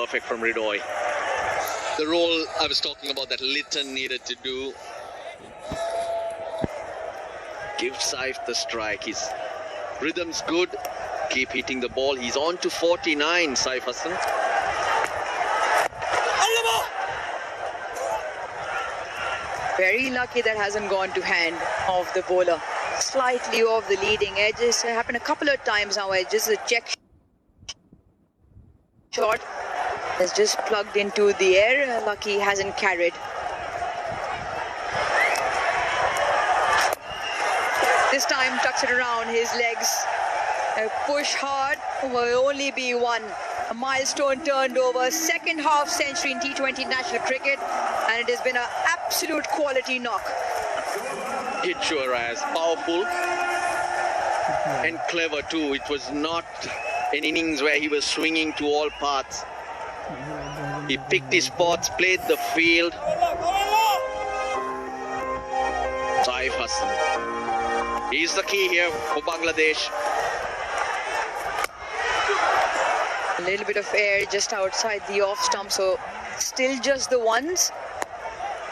perfect from Ridoy. The role I was talking about that Litton needed to do. Give Saif the strike. His rhythm's good. Keep hitting the ball. He's on to 49, Saif Hassan. Very lucky that hasn't gone to hand of the bowler. Slightly off the leading edge. It's happened a couple of times now. It's just a check shot has just plugged into the air. Lucky hasn't carried. This time tucks it around his legs. A push hard will only be one. A milestone turned over. Second half century in T20 national cricket, and it has been an absolute quality knock. Hit Shuaraz, powerful and clever too. It was not an innings where he was swinging to all parts. He picked his spots, played the field. Saif Hassan. He's the key here for Bangladesh. A little bit of air just outside the off stump, so still just the ones.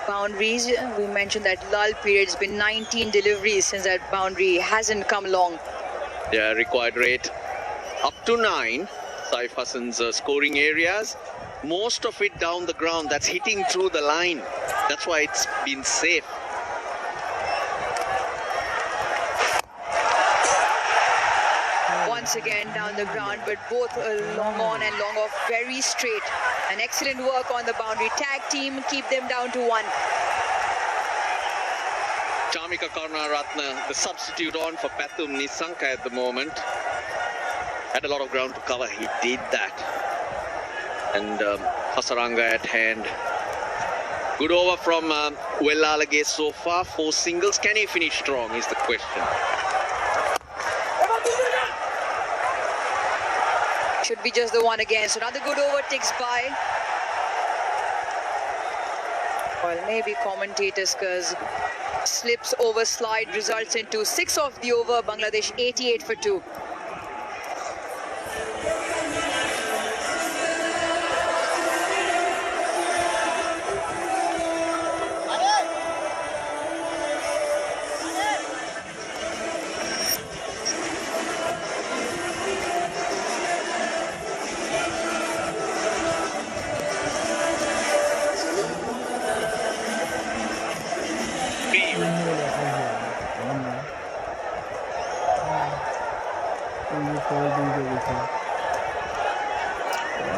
Boundaries, we mentioned that lull period. It's been 19 deliveries since that boundary hasn't come along. Yeah, required rate up to 9. Saif Hassan's scoring areas. Most of it down the ground. That's hitting through the line. That's why it's been safe. Once again down the ground, but both long on and long off, very straight. An excellent work on the boundary. Tag team, keep them down to 1. Chamika Karunaratne, the substitute on for Pathum Nissanka at the moment. Had a lot of ground to cover. He did that. And Hasaranga at hand. Good over from Wellalage so far. 4 singles. Can he finish strong is the question. Should be just the one again. So another good over ticks by. Well, maybe commentators, because slips over slide results into 6 of the over. Bangladesh 88 for 2.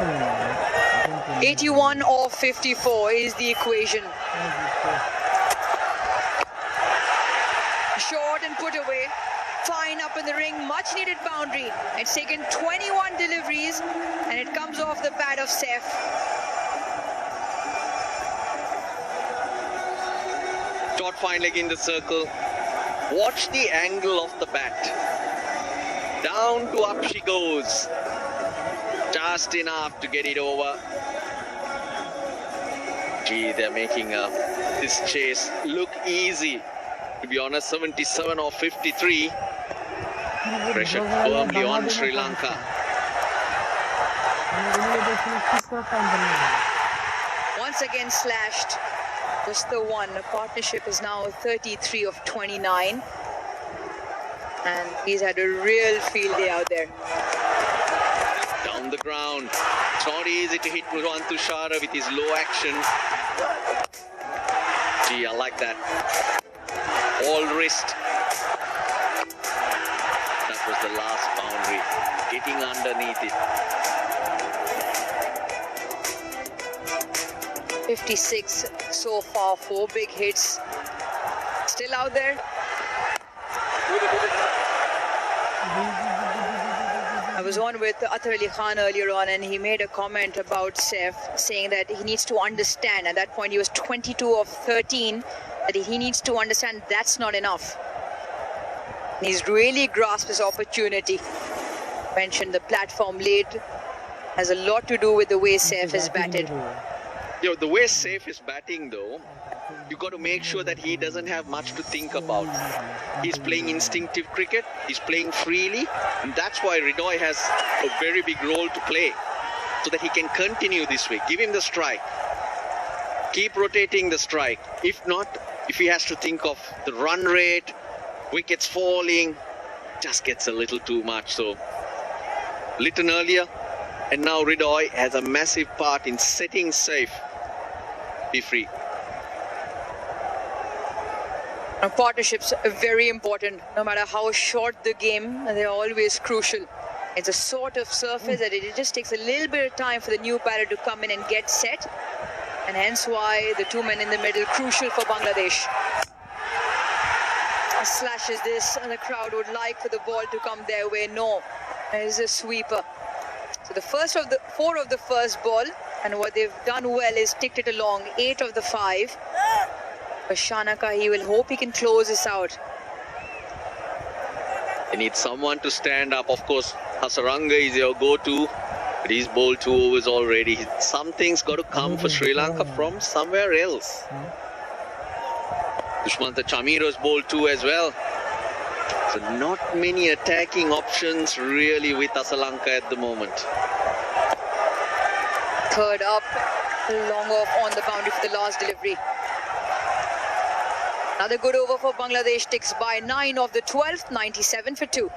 Mm-hmm. 81 of 54 is the equation. Short and put away. Fine up in the ring. Much needed boundary. It's taken 21 deliveries and it comes off the bat of Saif. Short fine leg in the circle. Watch the angle of the bat. Down to up she goes. Just enough to get it over. Gee, they're making this chase look easy. To be honest, 77 of 53. Pressure firmly on Sri Lanka. Once again slashed. Just the one. The partnership is now 33 of 29. And he's had a real field day out there. Down the ground. It's not easy to hit Nurwan Tushara with his low action. Gee, I like that. All wrist. That was the last boundary. Getting underneath it. 56 so far, 4 big hits. Still out there. I was on with Athar Ali Khan earlier on, and he made a comment about Saif, saying that he needs to understand. At that point, he was 22 of 13. That he needs to understand that's not enough. He's really grasped his opportunity. Mentioned the platform late has a lot to do with the way Saif is batted. You know, the way Saif is batting though, you got to make sure that he doesn't have much to think about. He's playing instinctive cricket, he's playing freely, and that's why Ridoy has a very big role to play. so that he can continue this way. Give him the strike. Keep rotating the strike. If not, if he has to think of the run rate, wickets falling, just gets a little too much. So Litton earlier, and now Ridoy has a massive part in setting safe. Be free. Partnerships are very important. No matter how short the game, they're always crucial. It's a sort of surface that it just takes a little bit of time for the new batter to come in and get set. And hence why the two men in the middle, crucial for Bangladesh. Slashes this, and the crowd would like for the ball to come their way. No, it is a sweeper. So the first of the 4 of the first ball, and what they've done well is ticked it along. 8 of the 5. For Shanaka, he will hope he can close this out. They need someone to stand up. Of course, Hasaranga is your go-to, but he's bowled 2 overs already. Something's got to come for Sri Lanka from somewhere else. Dushmantha Chameera's bowled 2 as well. So not many attacking options really with Asalanka at the moment. Third up, long off on the boundary for the last delivery. Another good over for Bangladesh, ticks by 9 of the 12th, 97 for 2.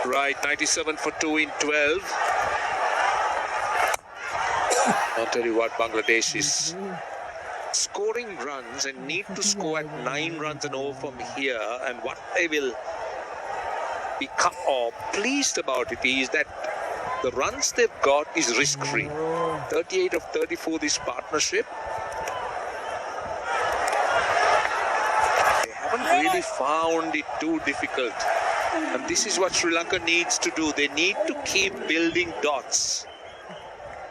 Right, 97 for 2 in 12. I'll tell you what, Bangladesh is scoring runs and need to score at 9 runs and over from here. And what they will become pleased about it is that the runs they've got is risk-free. 38 of 34 this partnership. They haven't really found it too difficult. And this is what Sri Lanka needs to do. They need to keep building dots.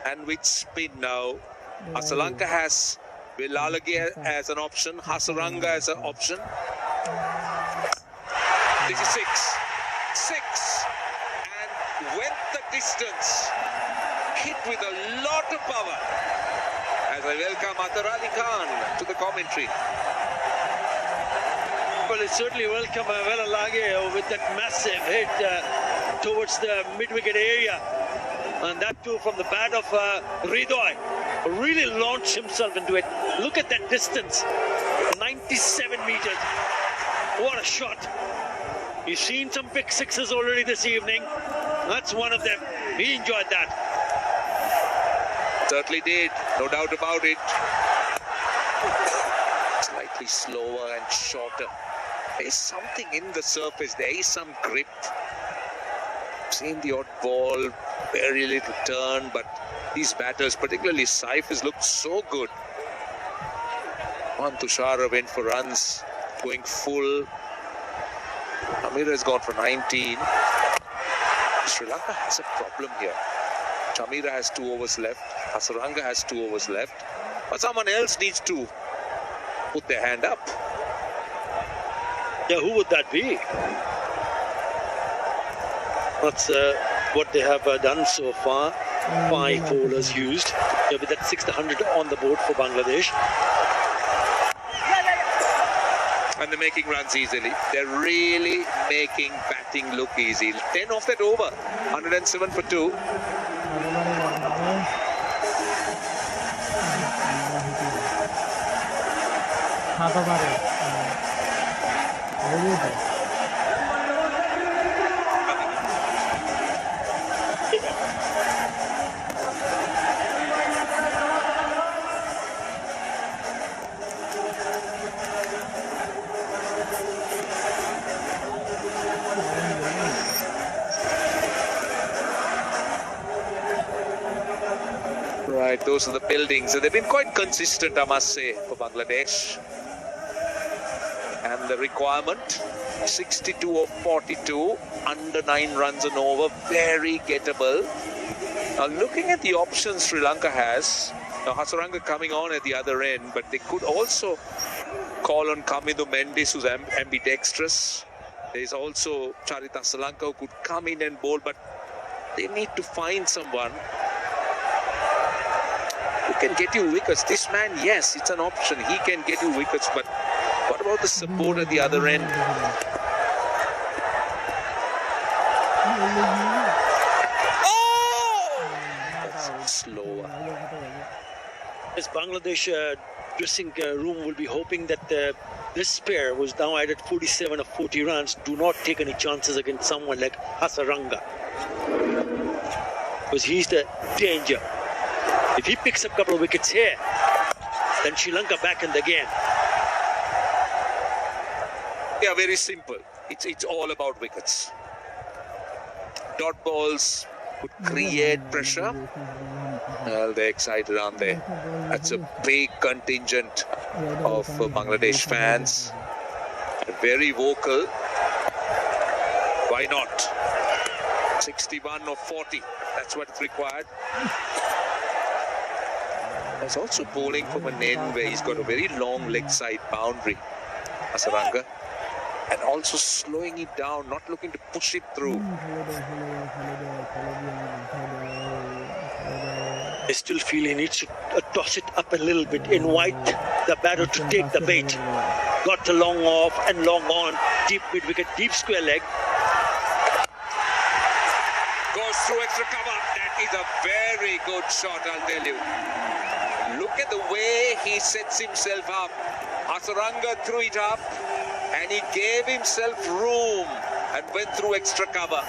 And with spin now, Asalanka has Velalage as an option, Hasaranga as an option. This is 6. 6. And went the distance. Hit with a lot of power. As I welcome Atar Ali Khan to the commentary. Well, it's certainly welcome Velalage with that massive hit towards the mid-wicket area, and that too from the bat of Ridoy. Really launched himself into it. Look at that distance, 97 meters. What a shot. He's seen some big sixes already this evening. That's one of them. He enjoyed that. Certainly did, no doubt about it. Slightly slower and shorter. There is something in the surface, there is some grip. Seen the odd ball, very little turn, but these batters, particularly Saif, has looked so good. Tushara went for runs, going full. Chameera has gone for 19. Sri Lanka has a problem here. Chameera has 2 overs left, Hasaranga has 2 overs left, but someone else needs to put their hand up. Yeah, who would that be? That's what they have done so far. 5 bowlers used. Yeah, with that 600 on the board for Bangladesh. And they're making runs easily. They're really making batting look easy. 10 off that over. 107 for 2. Those are the buildings. And they've been quite consistent, I must say, for Bangladesh. And the requirement, 62 of 42, under 9 runs and over, very gettable. Now looking at the options Sri Lanka has, now Hasaranga coming on at the other end, but they could also call on Kamidu Mendis, who's ambidextrous. There's also Charita Salanka, who could come in and bowl, but they need to find someone who can get you wickets. This man, yes, it's an option. He can get you wickets, but what about the support at the other end? Oh! That's slower. As Bangladesh dressing room will be hoping that this pair was now added 47 of 40 runs. Do not take any chances against someone like Hasaranga, because he's the danger. If he picks up a couple of wickets here, then Sri Lanka back in the game. Yeah, very simple. It's all about wickets. Dot balls could create pressure. Well, they're excited, aren't they? That's a big contingent of Bangladesh fans. Very vocal. Why not? 61 or 40. That's what's required. There's also bowling from an end where he's got a very long leg side boundary, Hasaranga, and also slowing it down, not looking to push it through. I still feel he needs to toss it up a little bit, invite the batter to take the bait. Got the long off and long on, deep mid wicket, deep square leg. Goes through extra cover. That is a very good shot, I'll tell you. Look at the way he sets himself up. Hasaranga threw it up and he gave himself room and went through extra cover.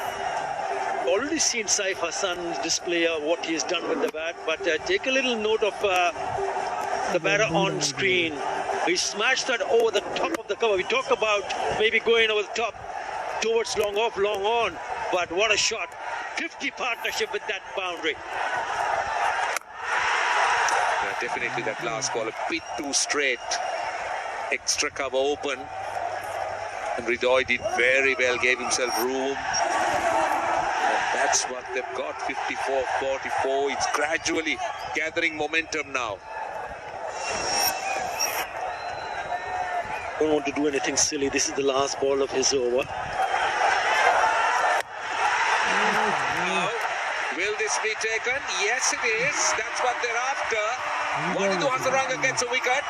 Already seen Saif Hassan's display of what he has done with the bat, but take a little note of the batter on screen. He smashed that over the top of the cover. We talk about maybe going over the top towards long off, long on, but what a shot. 50 partnership with that boundary. Yeah, definitely that last ball a bit too straight. Extra cover open. And Ridoy did very well, gave himself room. And that's what they've got, 54-44. It's gradually gathering momentum now. Don't want to do anything silly. This is the last ball of his over. Now, will this be taken? Yes, it is. That's what they're after. Wadidu Hasaranga gets a wicket.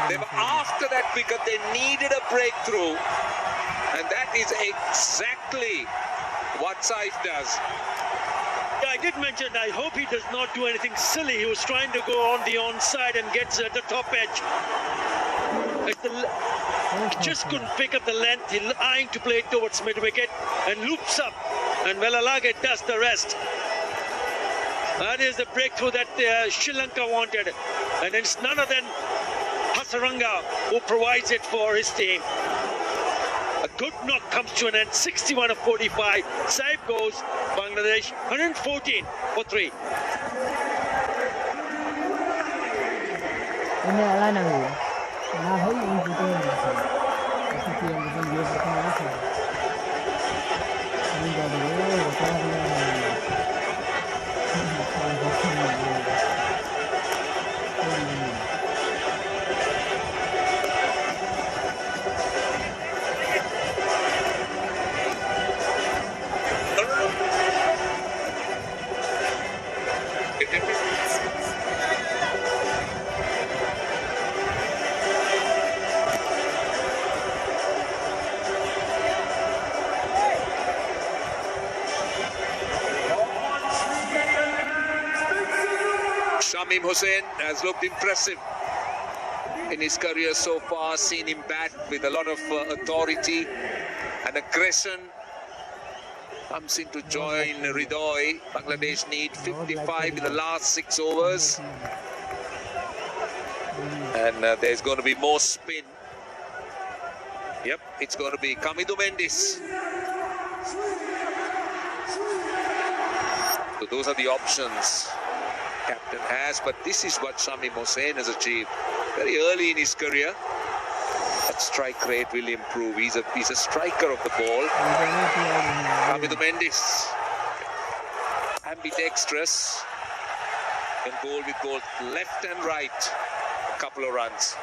They were after that wicket. They needed a breakthrough. And that is exactly what Saif does. Yeah, I did mention, I hope he does not do anything silly. He was trying to go on the onside and gets at the top edge. He just couldn't pick up the length. He's eyeing to play it towards mid-wicket and loops up. And Velalage does the rest. That is the breakthrough that Sri Lanka wanted. And it's none other than Hasaranga who provides it for his team. A good knock comes to an end, 61 of 45. Saif goes, Bangladesh 114 for 3. Shamim Hussain has looked impressive in his career so far. Seen him bat with a lot of authority and aggression. Comes in to join Ridoy. Bangladesh need 55 in the last 6 overs. And there's going to be more spin. Yep, it's going to be Kamidu Mendis. So those are the options. captain has, but this is what Shamim Hossain has achieved very early in his career. That strike rate will improve. He's a striker of the ball. Hamidou Mendes, ambidextrous, can bowl with both left and right. A couple of runs.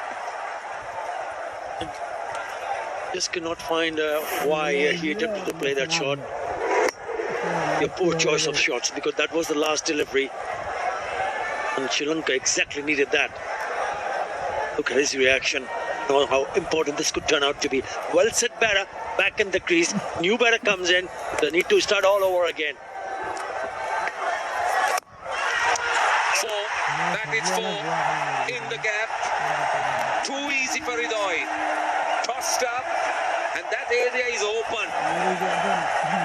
Just cannot find why he attempted to play that shot. A poor choice of shots, because that was the last delivery. And Sri Lanka exactly needed that. Look at his reaction. Know how important this could turn out to be. Well set batter back in the crease. New batter comes in. They need to start all over again. Four. That is four. In the gap. Too easy for Hridoy. Tossed up. And that area is open.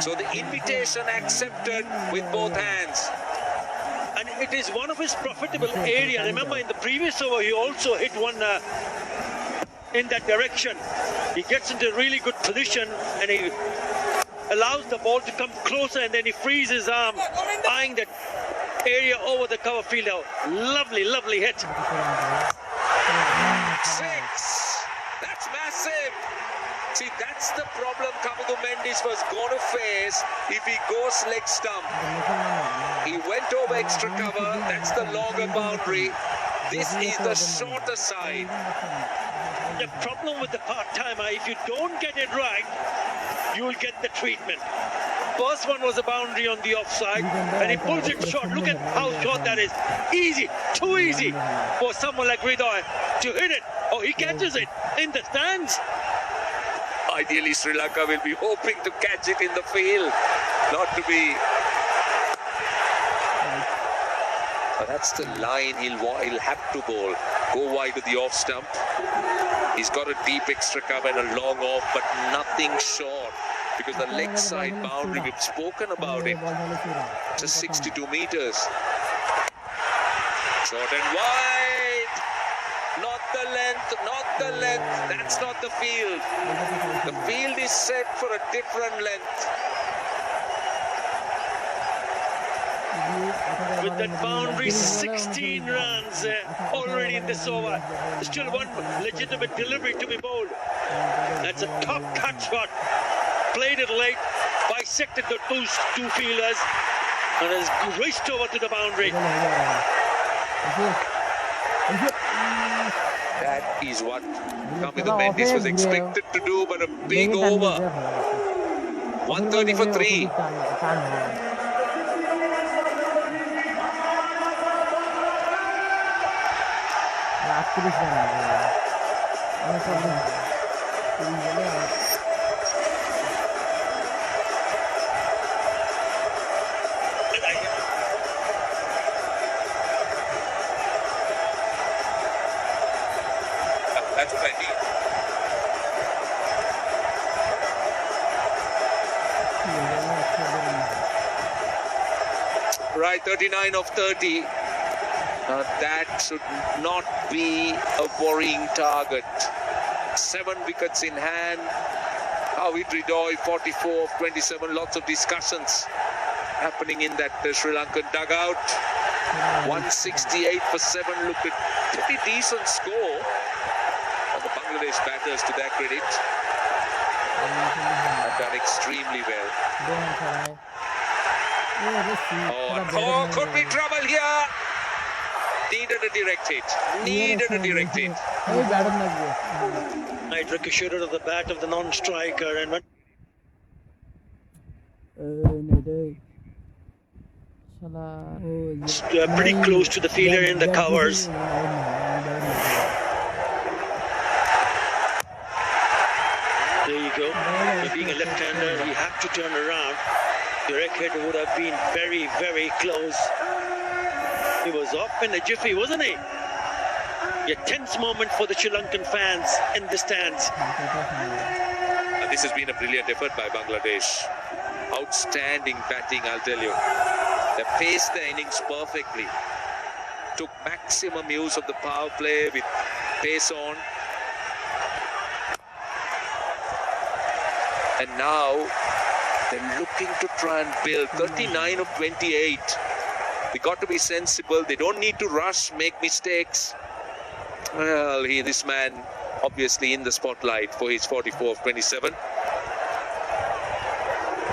So the invitation accepted with both hands. And it is one of his profitable areas. Remember, in the previous over, he also hit one in that direction. He gets into a really good position and he allows the ball to come closer, and then he frees his arm, eyeing that area over the cover field out. Lovely, lovely hit. 6. That's massive. See, that's the problem Hamidou Mendes was going to face if he goes leg stump. He went over extra cover. That's the longer boundary. This is the shorter side. The problem with the part-timer, if you don't get it right, you will get the treatment. First one was a boundary on the offside, and he pulls it short. Look at how short that is. Easy, too easy for someone like Hridoy to hit it. Oh, he catches it in the stands. Ideally, Sri Lanka will be hoping to catch it in the field, not to be. But that's the line he'll have to bowl. Go wide to the off stump. He's got a deep extra cover and a long off, but nothing short. Because the leg side boundary, we've spoken about it. Just 62 meters. Short and wide. Not the length, not the length. That's not the field. The field is set for a different length. With that boundary, 16 runs already in this over. Still one legitimate delivery to be bowled. That's a top cut shot. Played it late, bisected the two fielders, and has raced over to the boundary. That is what Hamidou Mendes was expected to do, but a big over. 130 for 3. That's what I mean. Right, 39 of 30. That should not be a worrying target. 7 wickets in hand. Howard Hridoy, 44 of 27. Lots of discussions happening in that Sri Lankan dugout. 168 for 7 looked a pretty decent score. And the Bangladesh batters, to their credit, have done extremely well. Oh, could be trouble here. Needed a direct hit. Needed a direct hit. It ricocheted of the bat of the non-striker and went pretty close to the fielder in the covers. There you go. Being a left-hander, he had to turn around. Direct hit would have been very, very close. He was off in a jiffy, wasn't he? A tense moment for the Sri Lankan fans in the stands. And this has been a brilliant effort by Bangladesh. Outstanding batting, I'll tell you. They paced the innings perfectly. Took maximum use of the power play with pace on. And now they're looking to try and build 39 of 28. They got to be sensible. They don't need to rush, make mistakes. Well, this man obviously in the spotlight for his 44 of 27.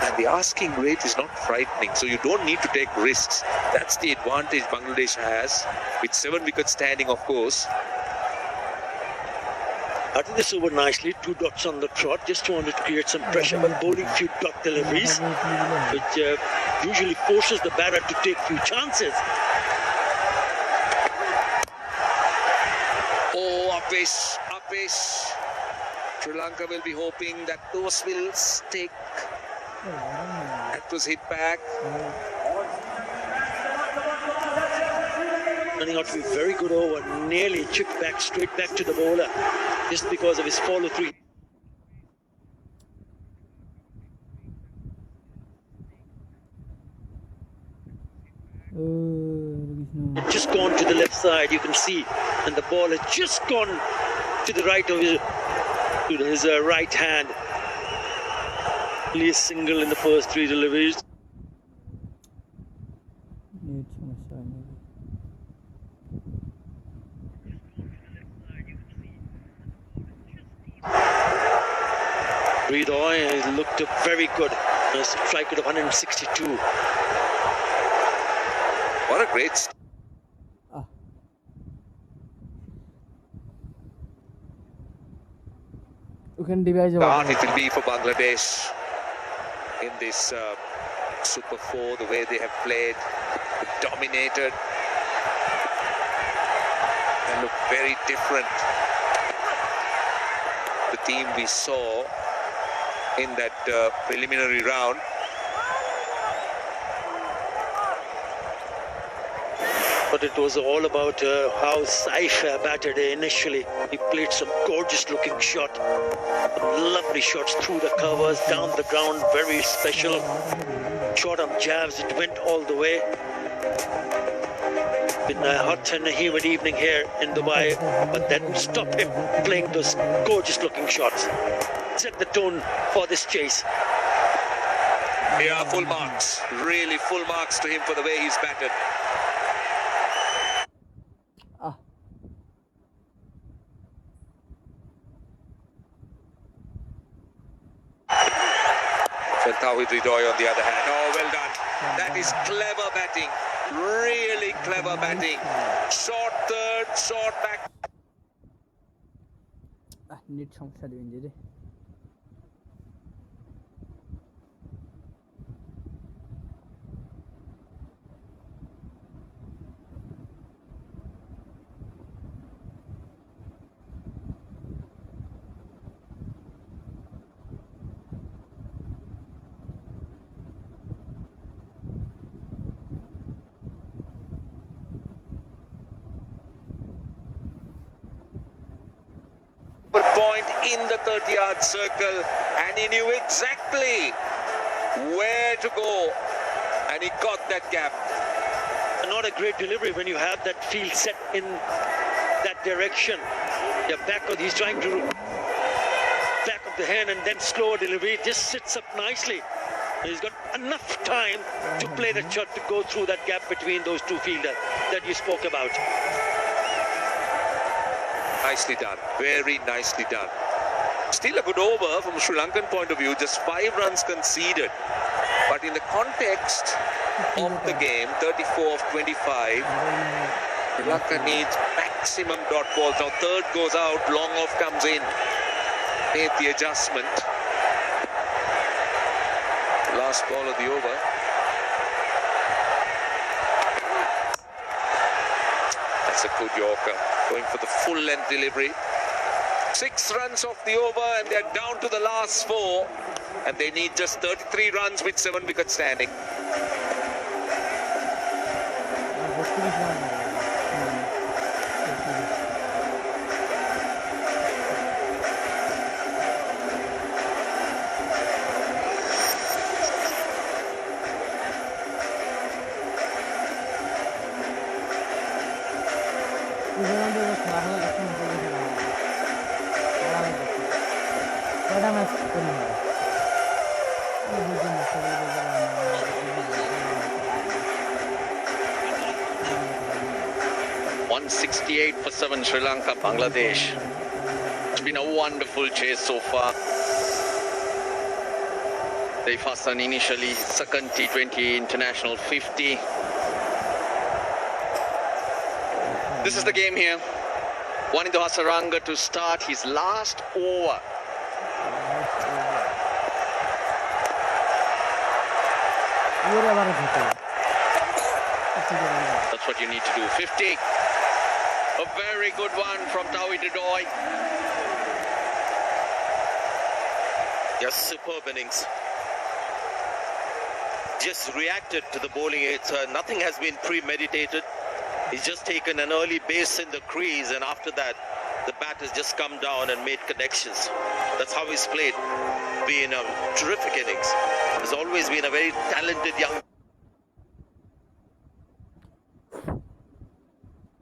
And the asking rate is not frightening, so you don't need to take risks. That's the advantage Bangladesh has, with 7 wickets standing, of course. I think this over nicely, 2 dots on the trot, just wanted to create some pressure by bowling few dot deliveries, which usually forces the batter to take few chances. Oh, Apesh. Sri Lanka will be hoping that those will stick. That was hit back. Turning out to be very good over, nearly chipped back, straight back to the bowler, just because of his follow-through. Just gone to the left side, you can see, and the ball has just gone to the right of his right hand. Only a single in the first 3 deliveries. Hridoy looked very good. A strike rate of 162. What a great Bukan DB aja, start it will be for Bangladesh in this Super 4, the way they have played, dominated, and look very different. The team we saw in that preliminary round. But it was all about how Saif batted initially. He played some gorgeous looking shot. Lovely shots through the covers, down the ground, very special. Shot on jabs, it went all the way. Been a hot and a humid evening here in Dubai, but that didn't stop him playing those gorgeous looking shots. Set the tone for this chase. Yeah, full marks. Really full marks to him for the way he's batted. Tawhid Hridoy on the other hand. Oh, well done. That is clever batting. Really clever batting. Short third, short back. Net সমস্যা দিবেন যে Point in the 30-yard circle, and he knew exactly where to go, and he got that gap. Not a great delivery when you have that field set in that direction. He's trying to back of the hand and then slower delivery. It just sits up nicely. He's got enough time to play that shot to go through that gap between those two fielders that you spoke about. Nicely done. Very nicely done. Still a good over from Sri Lankan point of view. Just 5 runs conceded. But in the context of the game, 34 of 25, Sri Lanka needs maximum dot balls. Now third goes out, long off comes in. Made the adjustment. Last ball of the over. That's a good Yorker. Going for the full length delivery. 6 runs off the over, and they're down to the last 4. And they need just 33 runs with 7 wickets standing. 168 for 7 Sri Lanka, Bangladesh. It's been a wonderful chase so far. Saif Hassan initially second T20 international 50. This is the game here. Wanindu Hasaranga to start his last over. That's what you need to do. 50. A very good one from Tauhid Hridoy. Just superb innings. Just reacted to the bowling. It's nothing has been premeditated. He's just taken an early base in the crease, and after that, the bat has just come down and made connections. That's how he's played. Been a terrific innings. He's always been a very talented young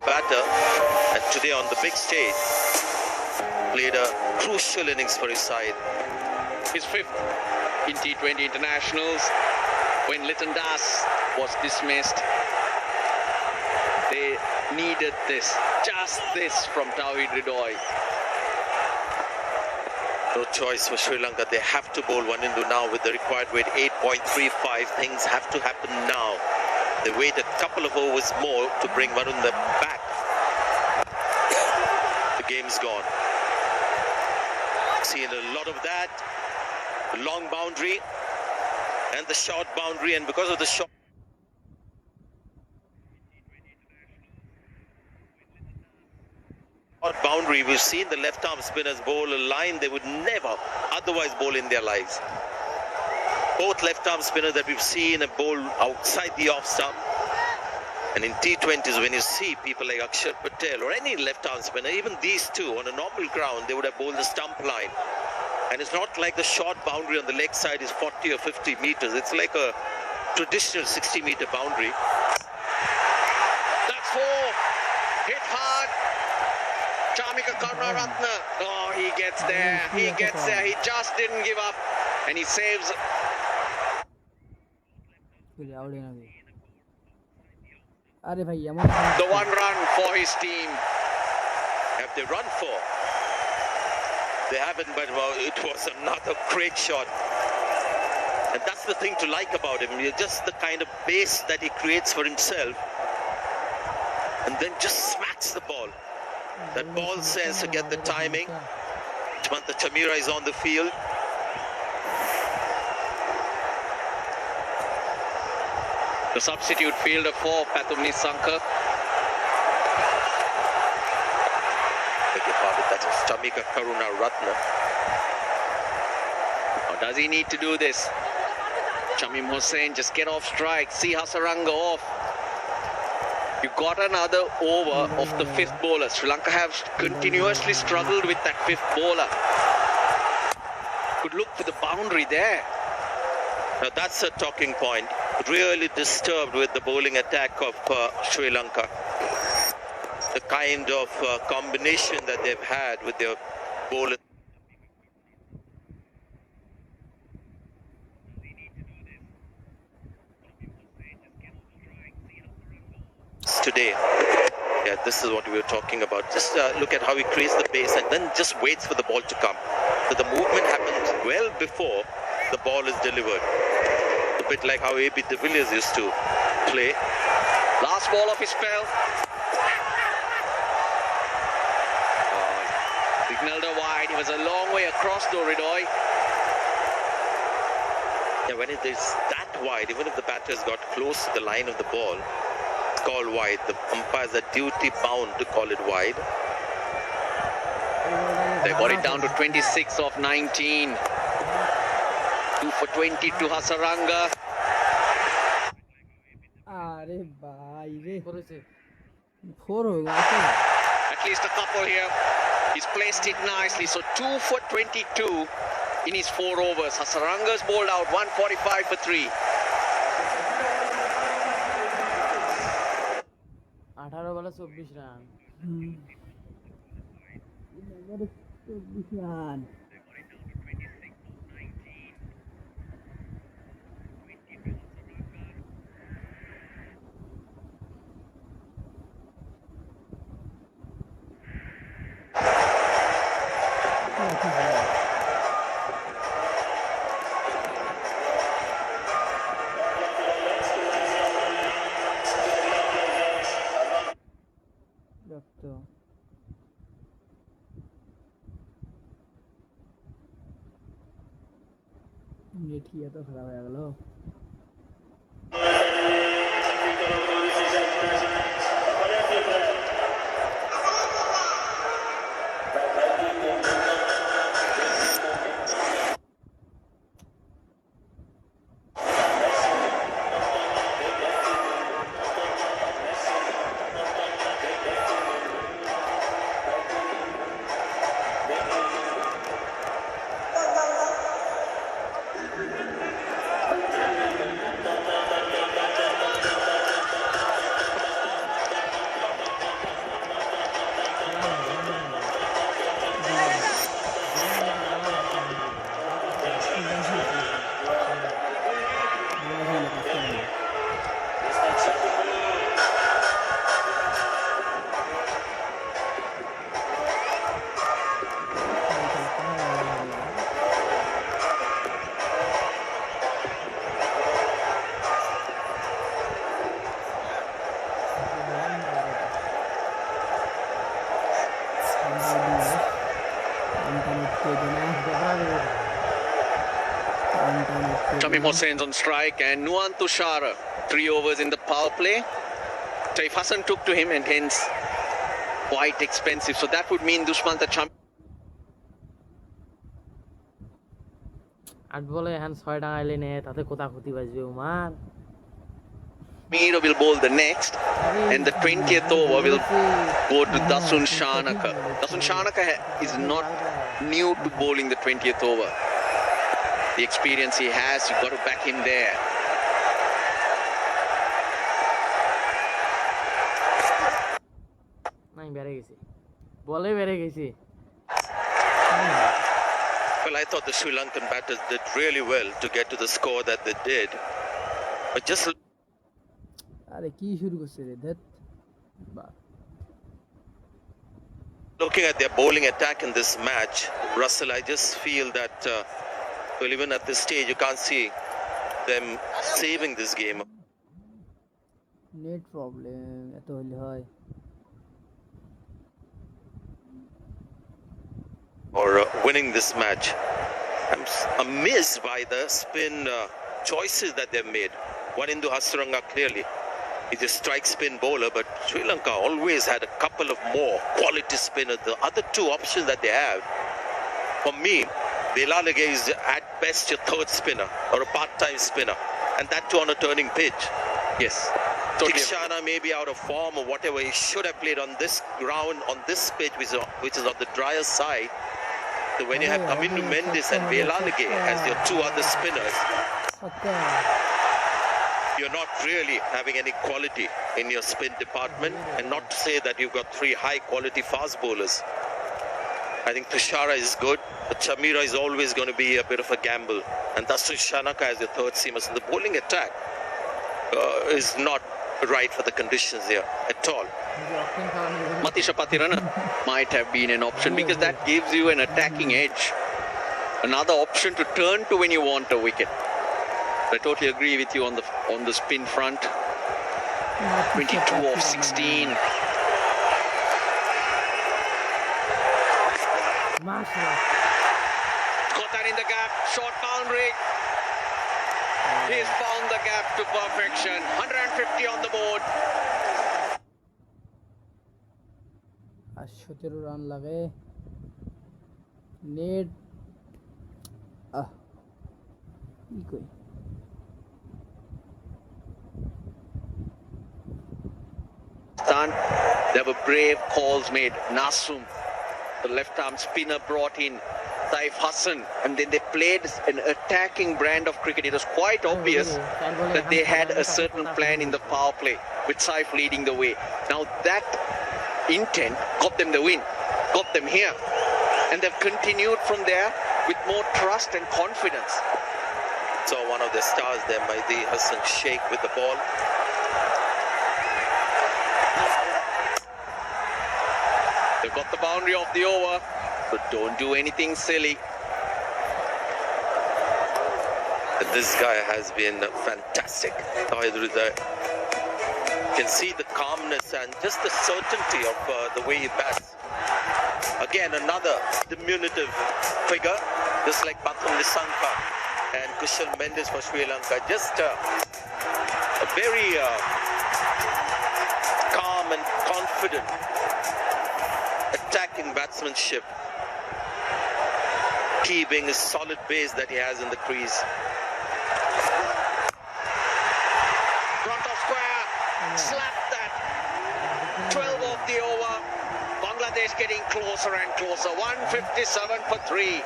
batter, and today on the big stage, played a crucial innings for his side. His fifth in T20 internationals. When Liton Das was dismissed, they needed this, just this from Tauhid Hridoy. No choice for Sri Lanka. They have to bowl Wanindu now with the required weight 8.35. Things have to happen now. They wait a couple of overs more to bring Varun back. The game's gone. Seen a lot of that. Long boundary and the short boundary, and because of the short boundary, we've seen the left arm spinners bowl a line they would never otherwise bowl in their lives. Both left arm spinners that we've seen have bowled outside the off stump. And in T20s, when you see people like Akshar Patel or any left arm spinner, even these two on a normal ground, they would have bowled the stump line. And it's not like the short boundary on the leg side is 40 or 50 meters. It's like a traditional 60-meter boundary. That's four. Hit hard. Chamika Karunaratne. Oh, he gets there. He gets there. He just didn't give up. And he saves. The one run for his team. Have they run for? They haven't, but well, it was another great shot. And that's the thing to like about him. Just the kind of base that he creates for himself. And then just smacks the ball. That ball sense to get the timing. Jumanta Chamira is on the field. The substitute fielder for Pathum Nissanka. That is Chamika Karunaratne. Or does he need to do this? Shamim Hussain, just get off strike. See Hasaranga off. You got another over of the fifth bowler. Sri Lanka have continuously struggled with that fifth bowler. Could look for the boundary there. Now that's a talking point. Really disturbed with the bowling attack of Sri Lanka. The kind of combination that they've had with their bowlers today. Yeah, this is what we were talking about. Just look at how he creates the base and then just waits for the ball to come. So the movement happens well before the ball is delivered. A bit like how A.B. de Villiers used to play. Last ball of his spell. Signaled wide. He was a long way across though, Hridoy. Yeah, when it is that wide, even if the batter has got close to the line of the ball, it's called wide. The umpires are duty bound to call it wide. They got it down to 26 of 19. 2 for 20 to Hasaranga. At least a couple here. He's placed it nicely. So 2 for 22 in his 4 overs. Hasaranga's bowled out 145 for 3. 18 বলে 24 run net কি এত খারাপ হয়ে গেল? Tamim Hossain's on strike and Nuan Tushar 3 overs in the power play. Taif Hassan took to him and hence quite expensive. So that would mean Dushmanta আট বলে এখন 6 টাঙাইলে নে তাতে কোথা ক্ষতি বাজবে Oman Chamira will bowl the next and the 20th over will go to Dasun Shanaka. Dasun Shanaka is not new to bowling the 20th over. The experience he has, you've got to back him there. নাই বেড়ে গেছি বলে বেড়ে গেছি Well, I thought the Sri Lankan batters did really well to get to the score that they did. But just আরে কি শুরু করছে রে ধত looking at their bowling attack in this match, Russell, I just feel that, well, even at this stage, you can't see them saving this game net problem এত হইলে হয় or winning this match. I'm amazed by the spin choices that they've made. Wanindu Hasaranga clearly is a strike spin bowler, but Sri Lanka always had a couple of more quality spinners. The other two options that they have, for me, Velalage is at best your third spinner or a part-time spinner, and that too on a turning pitch. Yes. Totally. Tikshana may be out of form or whatever. He should have played on this ground, on this pitch, which is on the drier side. So when you have Kamindu Mendes and Velalage as your two other spinners, you're not really having any quality in your spin department, and not to say that you've got three high quality fast bowlers. I think Tushara is good, but Chamira is always going to be a bit of a gamble, and thus Shanaka as your third seamer. So the bowling attack is not right for the conditions here at all. Matisha Patirana might have been an option because that gives you an attacking edge. Another option to turn to when you want a wicket. I totally agree with you on the spin front. 22 of 16. মাশাআল্লাহ Got that in the gap. Short boundary. He's found the gap to perfection. 150 on the board. আর 17 run লাগে net কি কই There were brave calls made. Nasum, the left arm spinner, brought in Taif Hassan, and then they played an attacking brand of cricket. It was quite obvious that they had a certain plan in the power play, with Saif leading the way. Now that intent got them the win, got them here, and they've continued from there with more trust and confidence. So one of the stars there, Mahdi Hassan Sheikh with the ball. They've got the boundary of the over, but don't do anything silly. This guy has been fantastic. You can see the calmness and just the certainty of the way he bats. Again, another diminutive figure, just like Pathum Nissanka. and Kushal Mendes for Sri Lanka. Just a very calm and confident attacking batsmanship. Key being a solid base that he has in the crease. Front of square, slap that. 12 of the over. Bangladesh getting closer and closer. 157 for 3.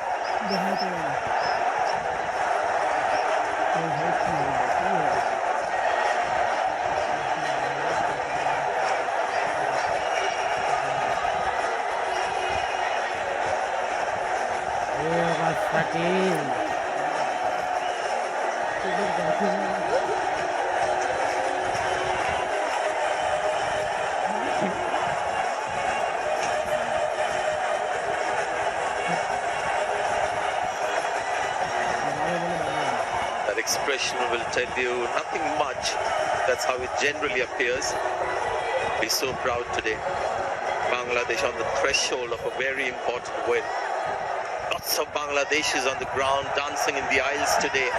That expression will tell you nothing much. That's how it generally appears. We're so proud today. Bangladesh on the threshold of a very important win. Lots of Bangladeshis on the ground dancing in the aisles today.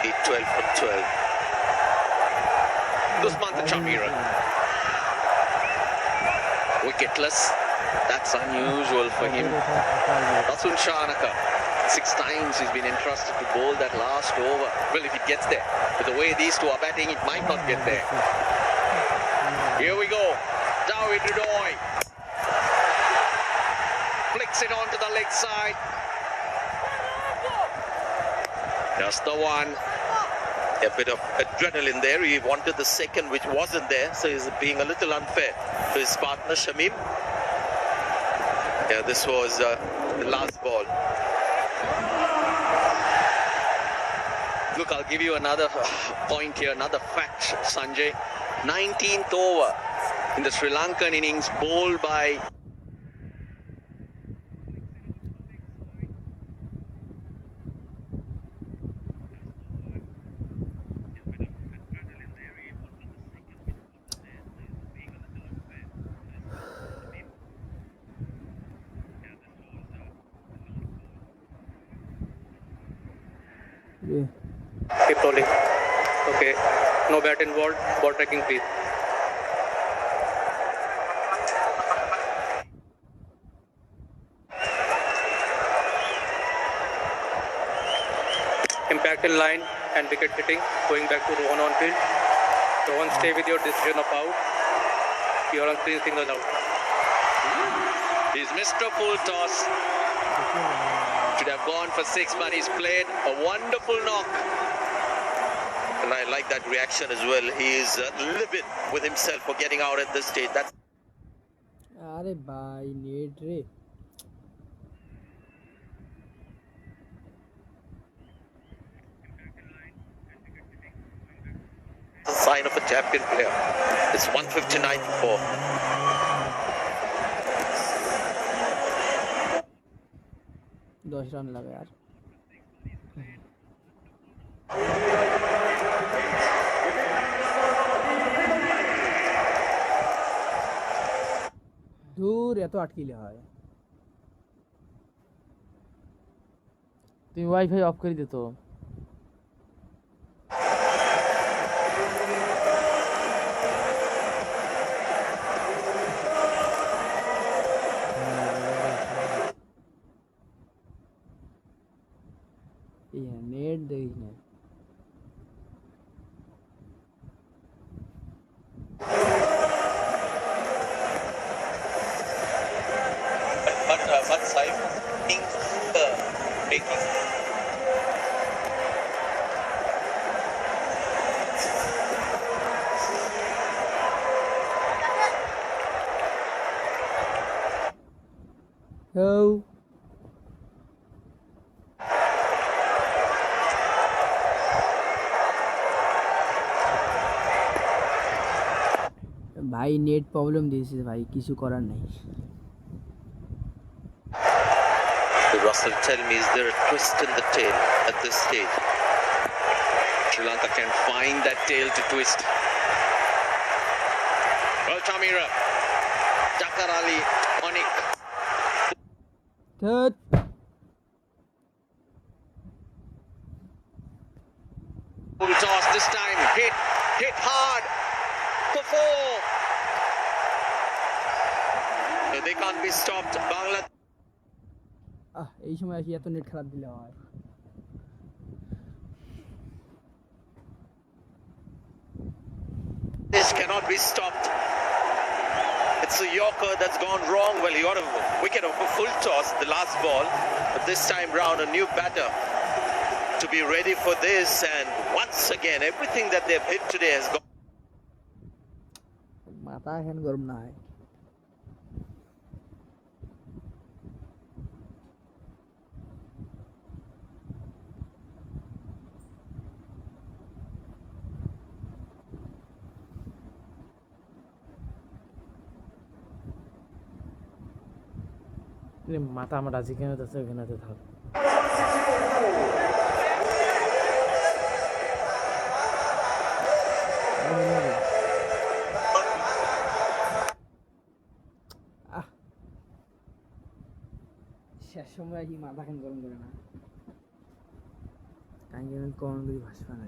He 12 for 12. Dusmantha Chameera. Wicketless. That's unusual for him. Rasun Shanaka. 6 times he's been entrusted to bowl that last over. Well, if it gets there. With the way these two are batting, it might not get there. Here we go. David Ridoy. Flicks it onto the leg side. Just the one. A bit of adrenaline there. He wanted the second, which wasn't there, so he's being a little unfair to his partner Shamim. Yeah, this was the last ball. Look, I'll give you another point here, another fact, Sanjay. 19th over in the Sri Lankan innings, bowled by Keep rolling. Okay. No bat involved. Ball tracking, please. Impact in line and wicket hitting. Going back to Rohan on field. Rohan, stay with your decision of out. You are on 3 singles out. He's Mr. Full Toss. Should have gone for 6, but he's played a wonderful knock. And I like that reaction as well. He is livid with himself for getting out at this stage. That's अरे भाई net रे a sign of a champion player. It's 159 for 4. दस run लगा यार দূর এত আটকিলে হয় তুমি ওয়াইফাই অফ করে দিত नेट देख ना but Saif thinks breaking. Oh. ভাই নেট প্রবলেম দিয়েছে ভাই কিছু করার নাই Russell, tell me, is there a twist in the tail at this stage? Sri Lanka can find that tail to twist. Well, Chameera, Dakar Ali, Onik. Third. Full toss this time. Hit hard for 4. So they can't be stopped. Bangladesh এই সময় আসি এত net খারাপ দিলে হয় cannot be stopped. It's a Yorker that's gone wrong. Well, he got a wicket of a full toss the last ball, but this time round a new batter to be ready for this, and once again everything that they've hit today has gone. মাথা এখন গরম না হয় মাথা আমার যেখানে আছে ওখানেতে থাক শেষ সময় আসি মাথা এখন গরম করে না কাহিনী কোন করে ভাসবা না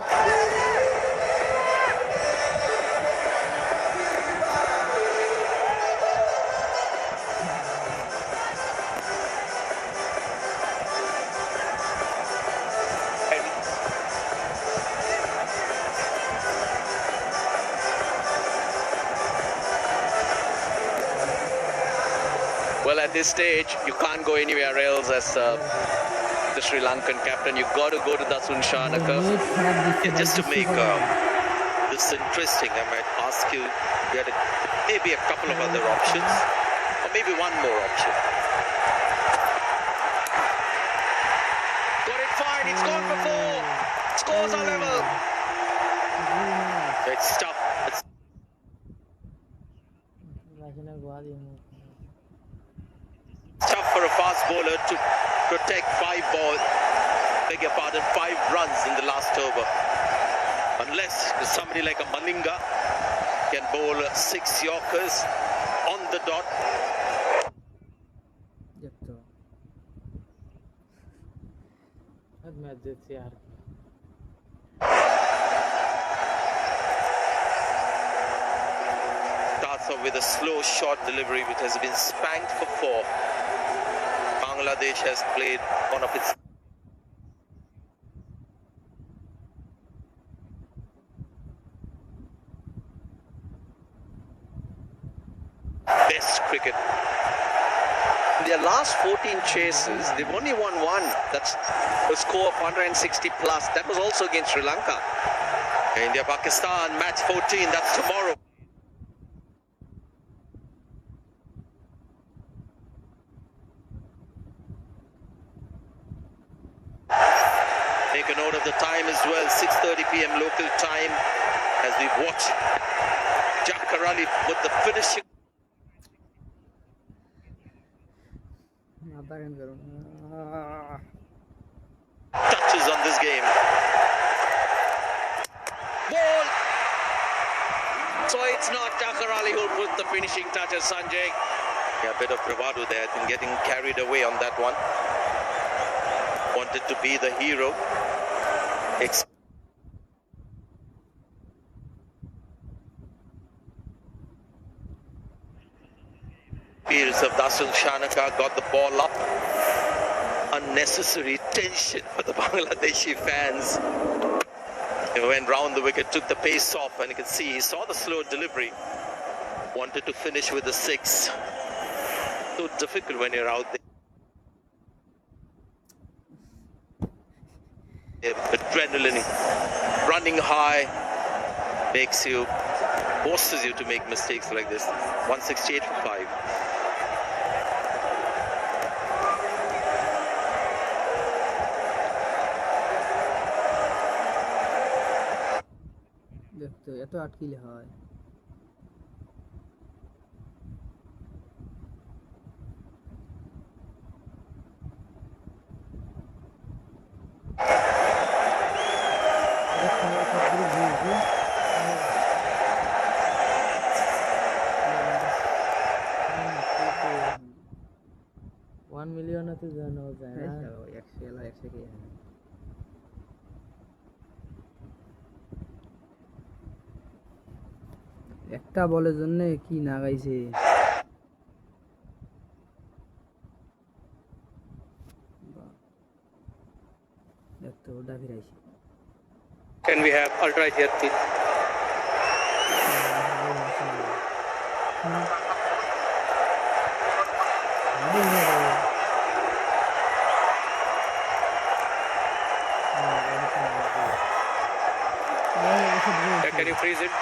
Well, at this stage, you can't go anywhere else as the Sri Lankan captain. You've got to go to Dasun Shanaka. Yeah, just to make this interesting, I might ask you, you had maybe a couple of other options, or maybe one more option. Got it fine. It's gone for 4. Scores are level. It's tough. It's tough for a fast bowler to protect 5 balls, beg your pardon, 5 runs in the last over. Unless somebody like a Malinga can bowl 6 Yorkers on the dot. Match देखते यार Starts off with a slow short delivery which has been spanked for 4. Bangladesh has played one of its best cricket. Their last 14 chases, they've only won 1. That's a score of 160 plus. That was also against Sri Lanka. India-Pakistan match 14, that's tomorrow. Make a note of the time as well, 6:30 p.m. local time, as we watch Jack Karali put the finishing মাথা এখন গরম touches on this game. Ball! So it's not Takar Ali who put the finishing touches, Sanjay. Yeah, a bit of bravado there, I think getting carried away on that one. Wanted to be the hero. Fields of Dasun Shanaka got the ball up. Unnecessary tension for the Bangladeshi fans. He went round the wicket, took the pace off, and you can see he saw the slow delivery. Wanted to finish with a 6. So difficult when you're out there. Adrenaline running high forces you to make mistakes like this. 168 for 5. দেখতো এত আটকিলে হয় 1 million তো জানো যায় না 100 এলা 100 কে একটা বলের জন্য কি না গাইছে দেখতো ওটা ফিরাইছে Can we have ultra here, please? Can you freeze it?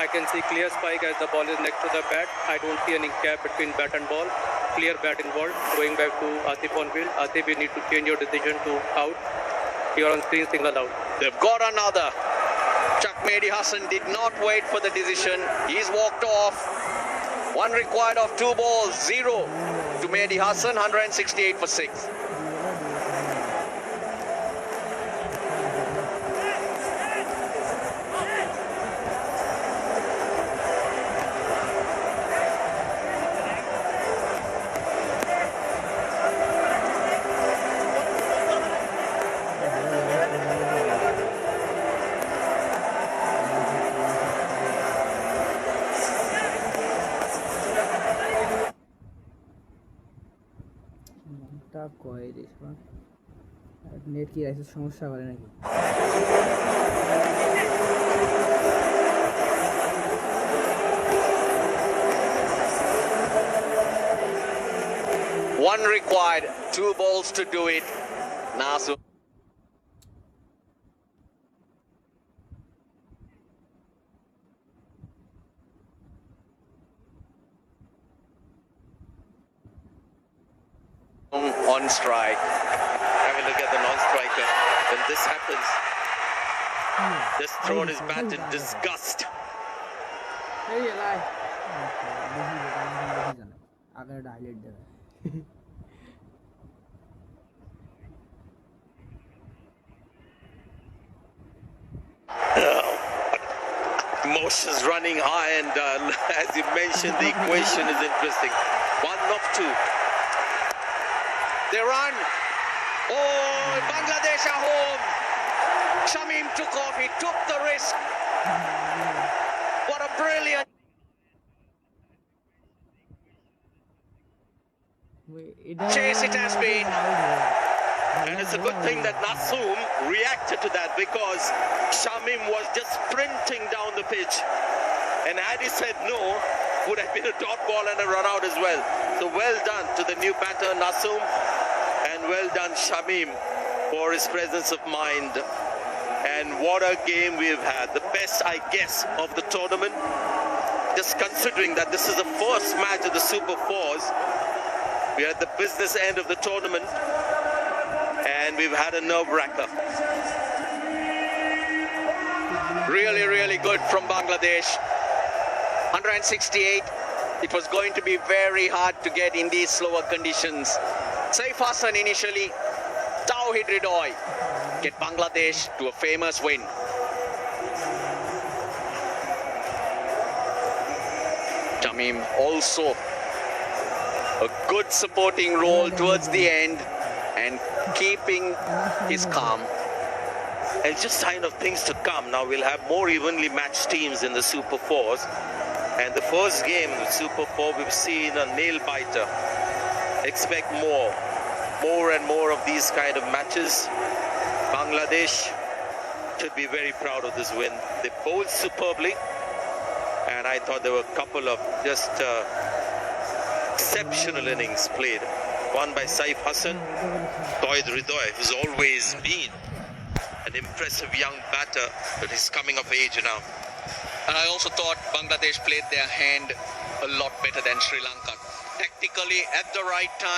I can see clear spike as the ball is next to the bat. I don't see any gap between bat and ball. Clear bat involved. Going back to Atif on field. Atif, you need to change your decision to out. You're on screen, single out. They've got another. Chuck Mehdi Hassan did not wait for the decision. He's walked off. One required of 2 balls, 0 to Mehdi Hassan, 168 for 6. টা কয় রে net কি রাইছে সমস্যা করে নাকি One required, 2 balls to do it. Nasu. On strike. Have a look at the non-striker. When this happens, just thrown his bat in disgust. এই লাই আগে highlight দেবে Emotions running high, and as you mentioned, the equation is interesting. 1 of 2. They run. Oh, Bangladesh are home. Shamim took off. He took the risk. What a brilliant. Chase it has been. And it's a good thing that Nasoom reacted to that, because Shamim was just sprinting down the pitch. And had he said no, would have been a dot ball and a run out as well. So well done to the new batter Nasoom, and well done Shamim for his presence of mind. And what a game we've had. The best, I guess, of the tournament. Just considering that this is the first match of the Super Fours. We are at the business end of the tournament, and we've had a nerve-wracker. Really, really good from Bangladesh. 168. It was going to be very hard to get in these slower conditions. Saif Hassan initially, Tauhid Ridoy get Bangladesh to a famous win. Tamim also a good supporting role towards the end and keeping his calm. And just sign of things to come. Now we'll have more evenly matched teams in the Super Fours. And the first game, Super 4, we've seen a nail-biter. Expect more and more of these kind of matches. Bangladesh should be very proud of this win. They bowled superbly, and I thought there were a couple of just exceptional innings played. One by Saif Hassan, Tauhid Ridoy, who's always been an impressive young batter, but he's coming of age now. And I also thought Bangladesh played their hand a lot better than Sri Lanka. Tactically, at the right time.